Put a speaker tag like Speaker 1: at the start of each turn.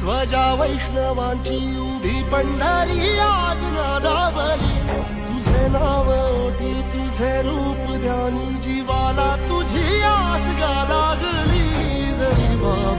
Speaker 1: ध्वजा वैष्णवांची उभी पंढरी आज नादावली, तुझे नाव ओठी तुझे रूप ध्यानी जीवाला तुझी आस गा लागली जरी बाबा